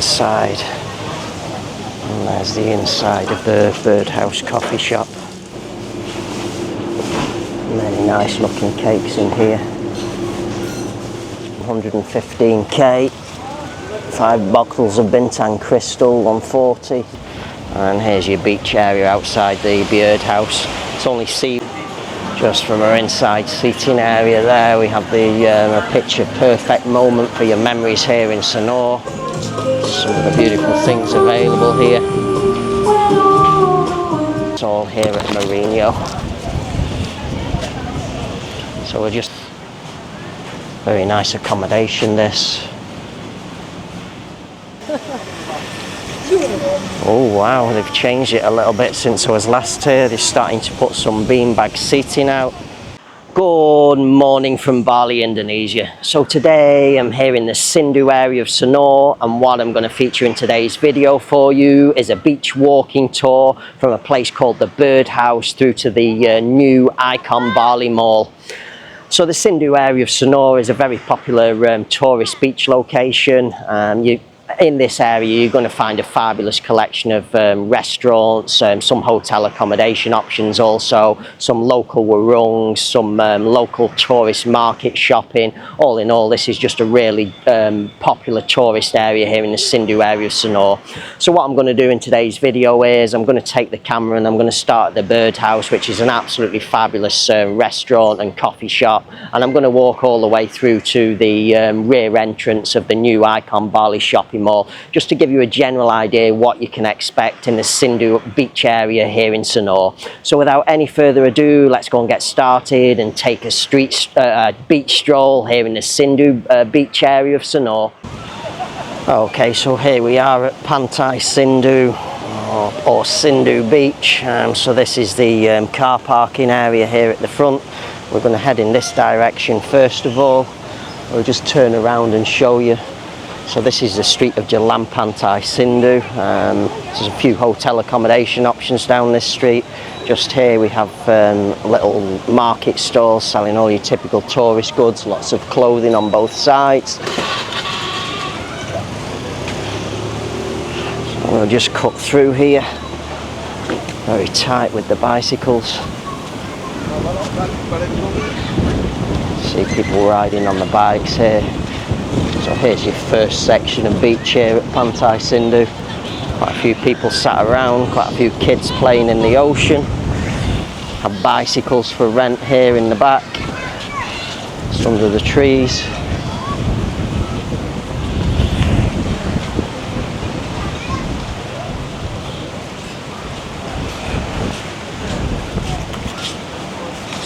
Inside, and there's the inside of the Byrd House coffee shop. Many nice looking cakes in here. 115k. 5 bottles of Bintang Crystal, 140. And here's your beach area outside the Byrd House. It's only sea just from our inside seating area there. We have the a picture perfect moment for your memories here in Sanur. Some of the beautiful things available here. It's all here at Mourinho. So we're just very nice accommodation this. Oh wow, they've changed it a little bit since I was last here. They're starting to put some beanbag seating out. Good morning from Bali, Indonesia. So today I'm here in the Sindhu area of Sanur, and what I'm going to feature in today's video for you is a beach walking tour from a place called the Byrd House through to the new Icon Bali Mall. So the Sindhu area of Sanur is a very popular tourist beach location. In this area you're going to find a fabulous collection of restaurants, some hotel accommodation options, also some local warungs, some local tourist market shopping. All in all, this is just a really popular tourist area here in the Sindhu area of Sanur. So what I'm going to do in today's video is I'm going to take the camera and I'm going to start at the Byrd House, which is an absolutely fabulous restaurant and coffee shop, and I'm going to walk all the way through to the rear entrance of the new Icon Bali shopping mall, just to give you a general idea what you can expect in the Sindhu beach area here in Sanur. So without any further ado, let's go and get started and take a beach stroll here in the Sindhu beach area of Sanur. Okay, so here we are at Pantai Sindhu or Sindhu Beach. So this is the car parking area here at the front. We're going to head in this direction first of all. We'll just turn around and show you. So this is the street of Jalan Pantai Sindhu. There's a few hotel accommodation options down this street. Just here we have little market stalls selling all your typical tourist goods, lots of clothing on both sides. So we'll just cut through here. Very tight with the bicycles. See people riding on the bikes here. So here's your first section of beach here at Pantai Sindhu. Quite a few people sat around, quite a few kids playing in the ocean. Have bicycles for rent here in the back, just under the trees.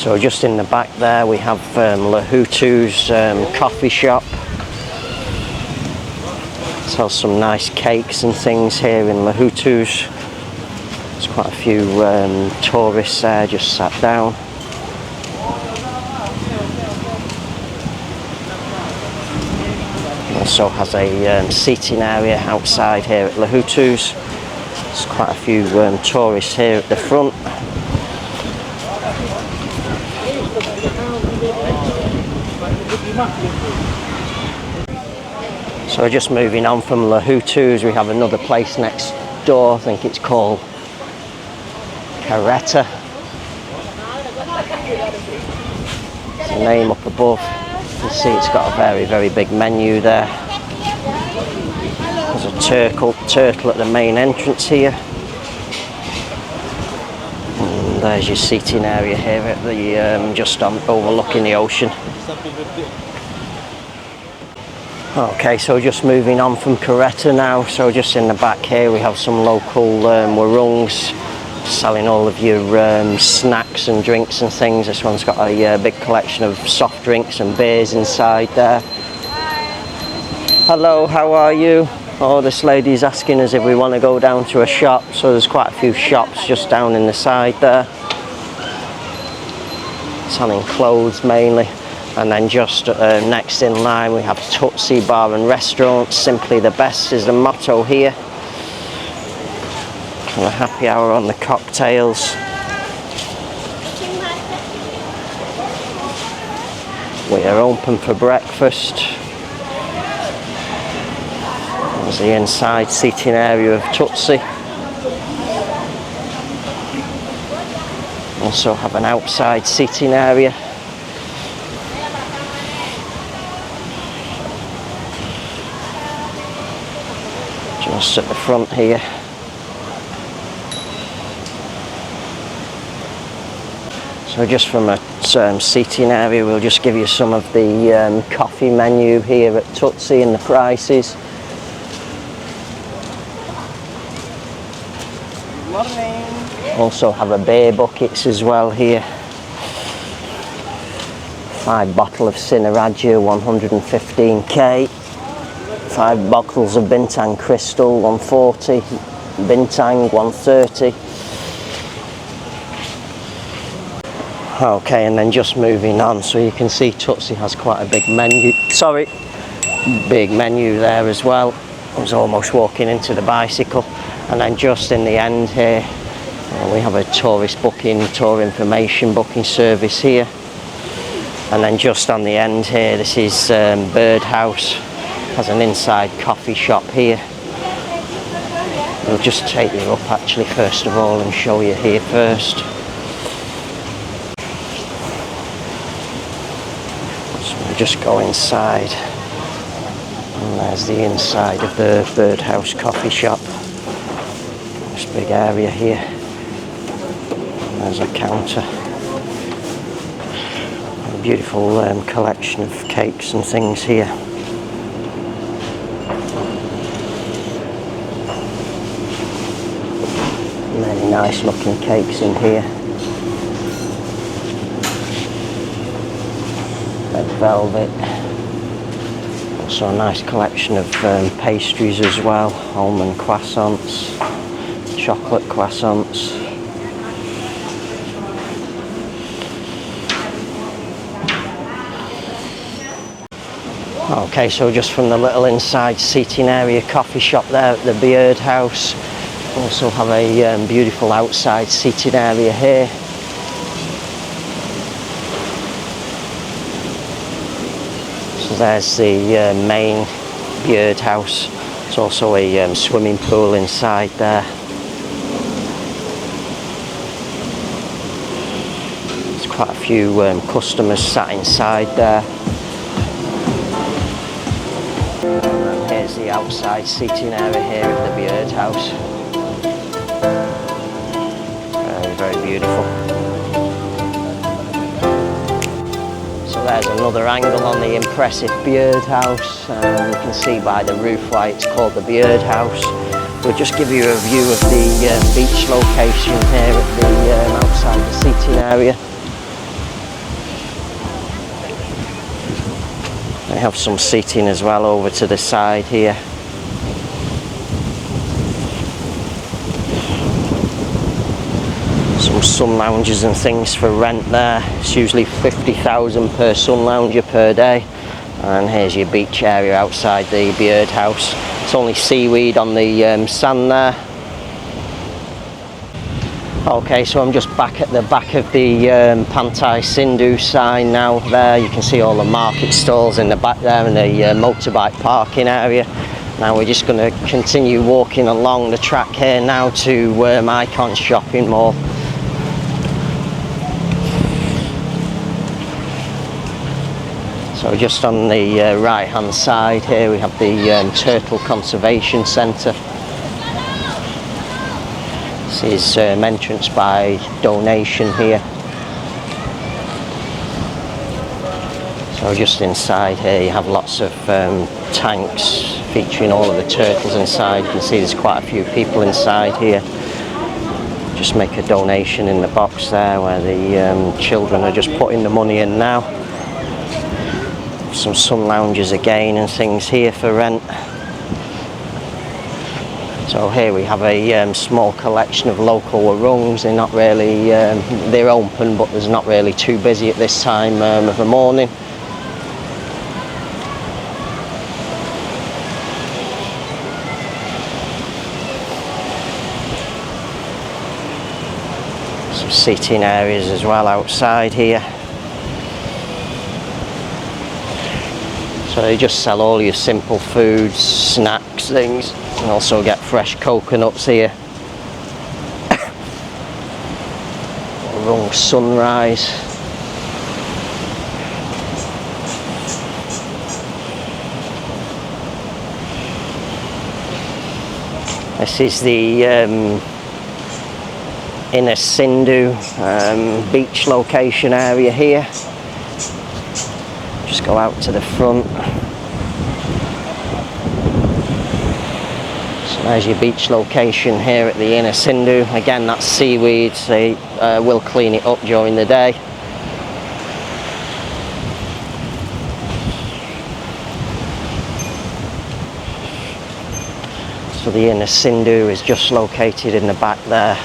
So just in the back there we have Lahutu's coffee shop. Sells some nice cakes and things here in Lahutu's. There's quite a few tourists there just sat down. Also has a seating area outside here at Lahutu's. There's quite a few tourists here at the front. So just moving on from Lahutu's, we have another place next door. I think it's called Caretta. There's a name up above. You can see it's got a very, very big menu there. There's a turtle at the main entrance here. And there's your seating area here at the just overlooking the ocean. Okay, so just moving on from Caretta now. So just in the back here we have some local warungs selling all of your snacks and drinks and things. This one's got a big collection of soft drinks and beers inside there. Hello, how are you? Oh, this lady's asking us if we want to go down to a shop. So there's quite a few shops just down in the side there, selling clothes mainly. And then just next in line we have Tutsi Bar and Restaurant. Simply the best is the motto here. And a happy hour on the cocktails. We are open for breakfast. There's the inside seating area of Tutsi. Also have an outside seating area. Just at the front here. So just from a seating area, we'll just give you some of the coffee menu here at Tutsi and the prices. Morning. Also have a beer buckets as well here. 5 bottle of Sinaraja, 115k. 5 bottles of Bintang Crystal, 140. Bintang, 130. Okay, and then just moving on, so you can see Tutsi has quite a big menu. Big menu there as well. I was almost walking into the bicycle. And then just in the end here, we have a tourist booking, tour information booking service here. And then just on the end here, this is Byrd House. Has an inside coffee shop here. We'll just take you up actually first of all and show you here first. Just go inside, and there's the inside of the Byrd House coffee shop. This big area here, and there's a counter. A beautiful collection of cakes and things here. Many nice looking cakes in here. Red velvet. Also a nice collection of pastries as well. Almond croissants, chocolate croissants. Okay, so just from the little inside seating area coffee shop there at the Byrd House. Also have a beautiful outside seating area here. So there's the main Byrd House. There's also a swimming pool inside there. There's quite a few customers sat inside there. And here's the outside seating area here at the Byrd House. Very, very beautiful. So there's another angle on the impressive Byrd House. You can see by the roof why it's called the Byrd House. We'll just give you a view of the beach location here at the outside the seating area. They have some seating as well over to the side here. Some sun lounges and things for rent there. It's usually 50,000 per sun lounger per day. And here's your beach area outside the Byrd House. It's only seaweed on the sand there. Okay, so I'm just back at the back of the Pantai Sindhu sign now. There you can see all the market stalls in the back there and the motorbike parking area. Now we're just going to continue walking along the track here now to Icon shopping mall. So just on the right hand side here we have the Turtle Conservation Centre. This is entrance by donation here. So just inside here you have lots of tanks featuring all of the turtles inside. You can see there's quite a few people inside here. Just make a donation in the box there where the children are just putting the money in now. Some sun lounges again and things here for rent. So here we have a small collection of local warungs. They're not really, they're open, but there's not really too busy at this time of the morning. Some seating areas as well outside here. So they just sell all your simple foods, snacks, things. You can also get fresh coconuts here. Wrong sunrise. This is the inner Sindhu beach location area here. Just go out to the front. So there's your beach location here at the inner Sindhu. Again, that's seaweed. They will clean it up during the day. So the inner Sindhu is just located in the back there.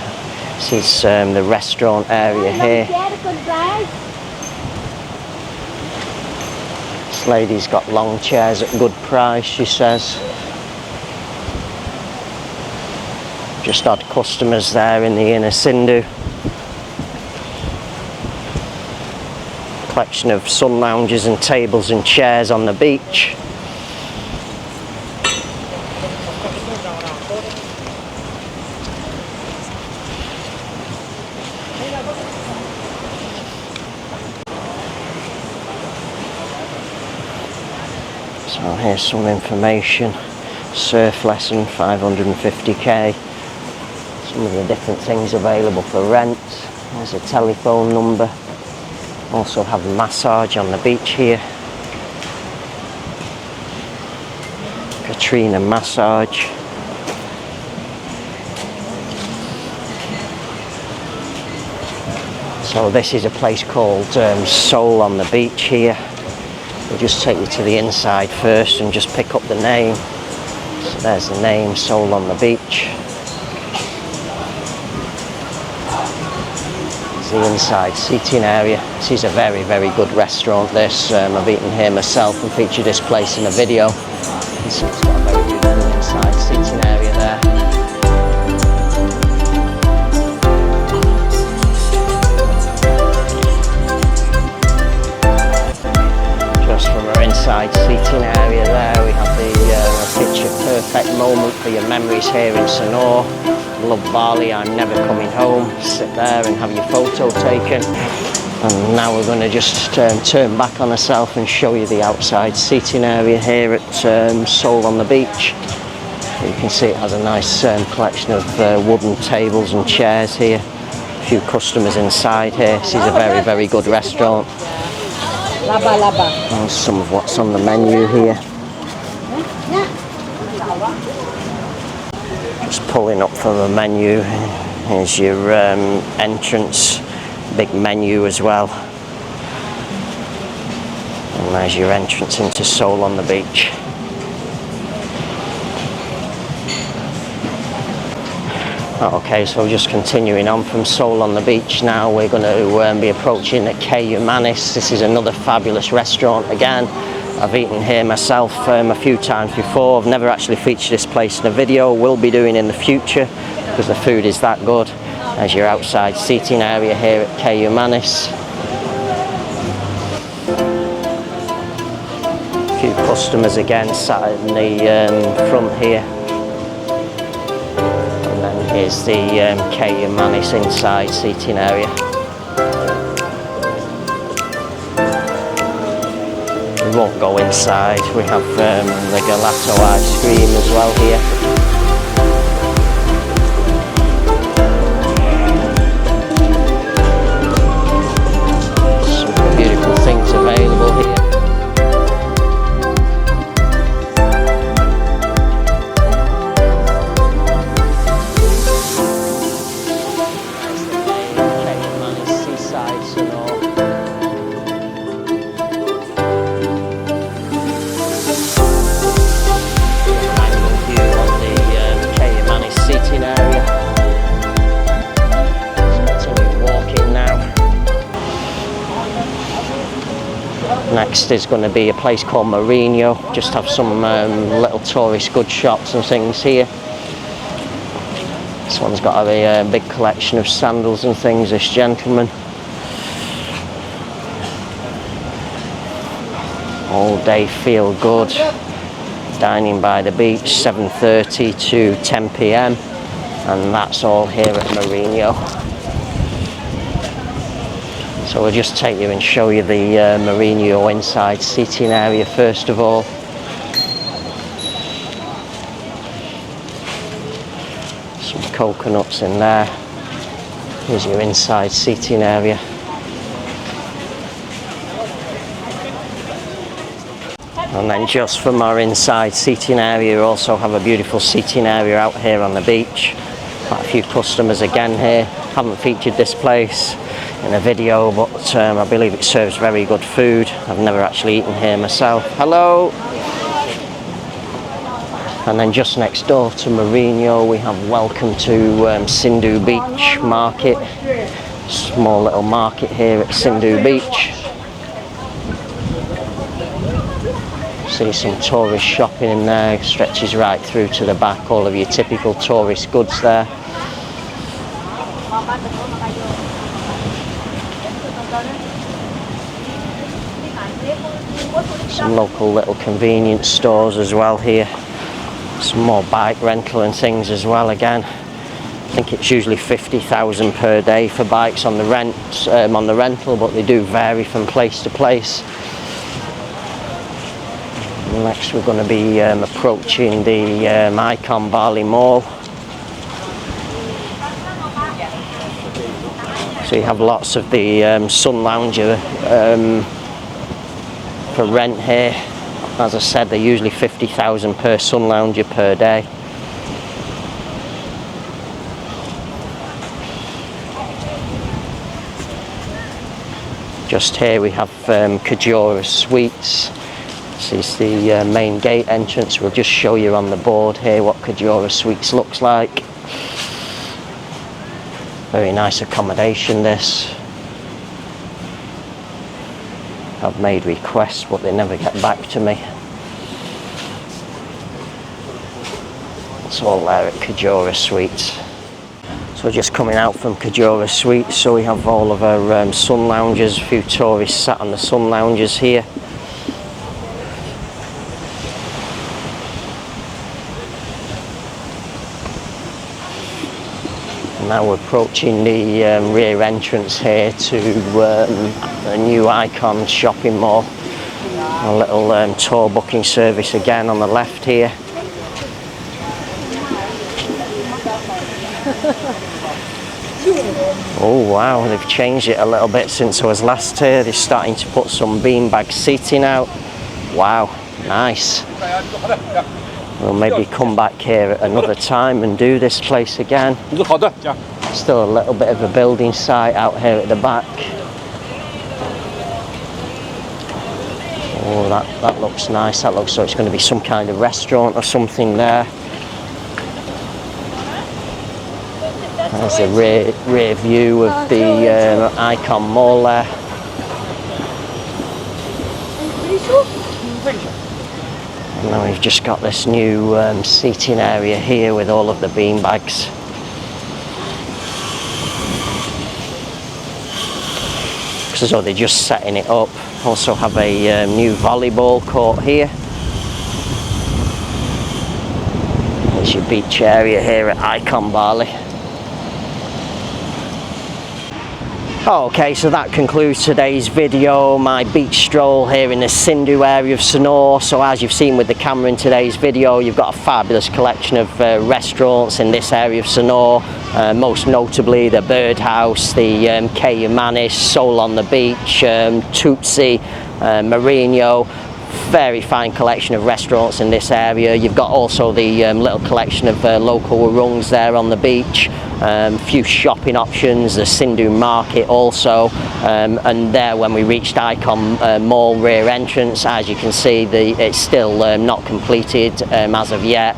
This is the restaurant area here. This lady's got long chairs at good price, she says. Just had customers there in the inner Sindhu. Collection of sun lounges and tables and chairs on the beach. So here's some information. Surf lesson, 550k. Some of the different things available for rent. There's a telephone number. Also have a massage on the beach here. Katrina massage. So this is a place called Soul on the beach here. We'll just take you to the inside first and just pick up the name. So there's the name, Soul on the beach. It's the inside seating area. This is a very, very good restaurant, this. I've eaten here myself and featured this place in a video. You can see it's got a very good inside seating area there. Inside seating area there, we have the picture perfect moment for your memories here in Sanur. Love Bali, I'm never coming home. Sit there and have your photo taken. And now we're going to just turn back on ourselves and show you the outside seating area here at Soul on the beach. You can see it has a nice collection of wooden tables and chairs here. A few customers inside here. This is a very, very good restaurant. And some of what's on the menu here. Just pulling up from the menu. Here's your entrance, big menu as well. And there's your entrance into Soul on the beach. Okay, so just continuing on from Soul on the beach now, we're going to be approaching at Manis. This is another fabulous restaurant again. I've eaten here myself a few times before. I've never actually featured this place in a video. Will be doing in the future because the food is that good. There's your outside seating area here at Manis. A few customers again sat in the front here. Here's the Manis inside seating area. We won't go inside. We have the gelato ice cream as well here. Some beautiful things available here. Next is going to be a place called Marino. Just have some little tourist goods shops and things here. This one's got a big collection of sandals and things, this gentleman. All day feel good. Dining by the beach, 7:30 to 10 p.m. and that's all here at Mourinho. So we'll just take you and show you the Mourinho inside seating area first of all. Some coconuts in there. Here's your inside seating area. And then just from our inside seating area, we also have a beautiful seating area out here on the beach. Quite a few customers again here. Haven't featured this place in a video, but I believe it serves very good food. I've never actually eaten here myself. Hello! And then just next door to Mourinho, we have welcome to Sindhu Beach Market. Small little market here at Sindhu Beach. See some tourist shopping in there, stretches right through to the back, all of your typical tourist goods there. Some local little convenience stores as well here. Some more bike rental and things as well again. I think it's usually 50,000 per day for bikes on the rental, but they do vary from place to place. Next we're going to be approaching the Icon Bali Mall. So you have lots of the sun lounger for rent here. As I said, they're usually 50,000 per sun lounger per day. Just here we have Kajura Suites. This is the main gate entrance. We'll just show you on the board here what Kajura Suites looks like. Very nice accommodation this. I've made requests but they never get back to me. It's all there at Kajura Suites. So just coming out from Kajura Suites, so we have all of our sun loungers, a few tourists sat on the sun loungers here. Now we're approaching the rear entrance here to a new Icon shopping mall. A little tour booking service again on the left here. Oh wow, they've changed it a little bit since I was last here. They're starting to put some beanbag seating out. Wow, nice. We'll maybe come back here at another time and do this place again. Still a little bit of a building site out here at the back. Oh, that looks nice. That looks like it's going to be some kind of restaurant or something there. There's a rear view of the Icon Mall there. And now we've just got this new seating area here with all of the beanbags. So they're just setting it up. Also have a new volleyball court here. There's your beach area here at Icon Bali. Okay, so that concludes today's video, my beach stroll here in the Sindhu area of Sanur. So as you've seen with the camera in today's video, you've got a fabulous collection of restaurants in this area of Sanur, most notably the Byrd House, the Manis, Soul on the Beach, Tutsi, Mourinho. Very fine collection of restaurants in this area. You've got also the little collection of local warungs there on the beach. Few shopping options, the Sindhu market also, and there when we reached Icon Mall rear entrance, as you can see, it's still not completed as of yet,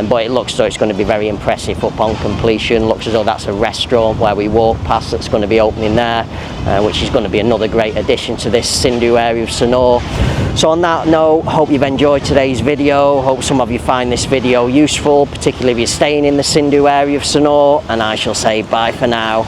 but it looks as though it's going to be very impressive upon completion. Looks as though that's a restaurant where we walk past that's going to be opening there, which is going to be another great addition to this Sindhu area of Sanur. So on that note, hope you've enjoyed today's video. Hope some of you find this video useful, particularly if you're staying in the Sindhu area of Sanur, and I shall say bye for now.